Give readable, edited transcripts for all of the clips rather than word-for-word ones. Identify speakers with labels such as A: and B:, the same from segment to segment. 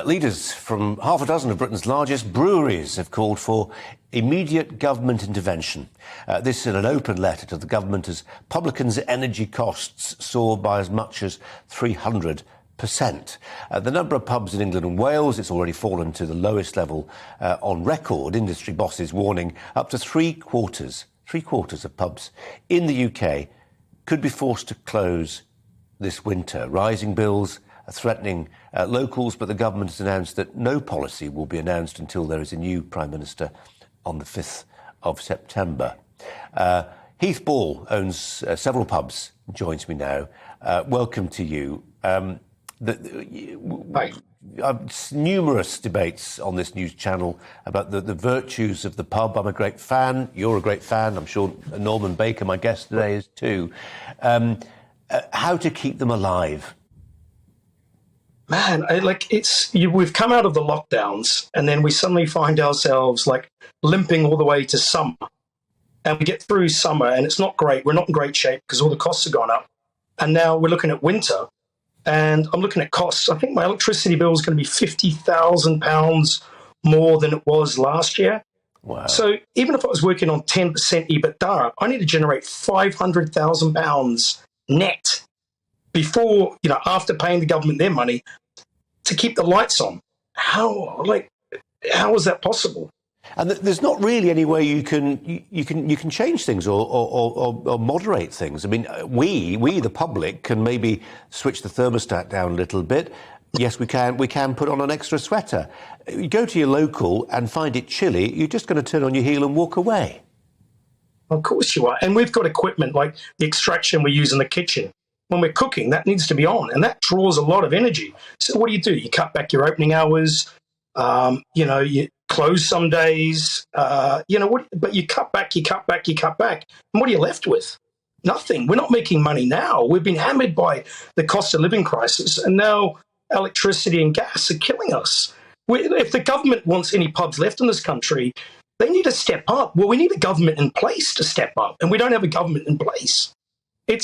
A: Leaders from half a dozen of Britain's largest breweries have called for immediate government intervention. This in an open letter to the government as publicans' energy costs soar by as much as 300%. The number of pubs in England and Wales, it's already fallen to the lowest level on record. Industry bosses warning up to three quarters of pubs in the UK could be forced to close this winter. Rising bills threatening locals, but the government has announced that no policy will be announced until there is a new Prime Minister on the 5th of September. Heath Ball owns several pubs, joins me now. Welcome to you. Numerous debates on this news channel about the virtues of the pub. I'm a great fan. You're a great fan. I'm sure Norman Baker, my guest today, is too. How to keep them alive?
B: Man, we've come out of the lockdowns and then we suddenly find ourselves limping all the way to summer. And we get through summer and it's not great. We're not in great shape because all the costs have gone up. And now we're looking at winter and I'm looking at costs. I think my electricity bill is going to be £50,000 more than it was last year.
A: Wow.
B: So even if I was working on 10% EBITDA, I need to generate £500,000 net before, after paying the government their money to keep the lights on. How is that possible?
A: And there's not really any way you can change things or moderate things. I mean, we the public can maybe switch the thermostat down a little bit. Yes, we can. We can put on an extra sweater. You go to your local and find it chilly, you're just going to turn on your heel and walk away.
B: Of course you are. And we've got equipment like the extraction we use in the kitchen. When we're cooking, that needs to be on, and that draws a lot of energy. So what do? You cut back your opening hours. You close some days. But you cut back. And what are you left with? Nothing. We're not making money now. We've been hammered by the cost of living crisis, and now electricity and gas are killing us. If the government wants any pubs left in this country, they need to step up. Well, we need a government in place to step up, and we don't have a government in place. I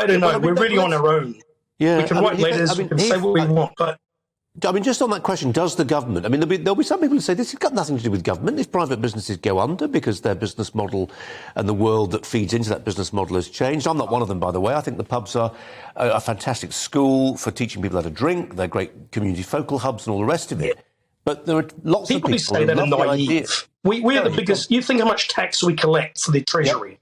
B: don't know. We're really on our own.
A: Yeah,
B: we can write letters, we can say what we want, but...
A: I mean, just on that question, does the government... I mean, there'll be some people who say this has got nothing to do with government. If private businesses go under because their business model and the world that feeds into that business model has changed. I'm not one of them, by the way. I think the pubs are a fantastic school for teaching people how to drink. They're great community focal hubs and all the rest of it. Yeah. But there are lots of people
B: who say that are naive. We are the biggest... You think how much tax we collect for the Treasury.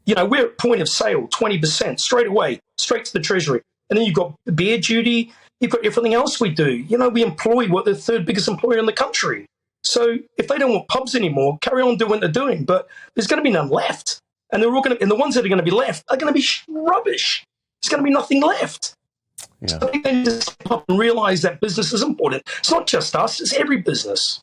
B: Yep. We're at point of sale, 20%, straight away, straight to the Treasury. And then you've got beer duty, you've got everything else we do. We employ the third biggest employer in the country. So if they don't want pubs anymore, carry on doing what they're doing. But there's going to be none left. And they're all going to, and the ones that are going to be left are going to be rubbish. There's going to be nothing left. Yeah. So they need to step up and realise that business is important. It's not just us, it's every business.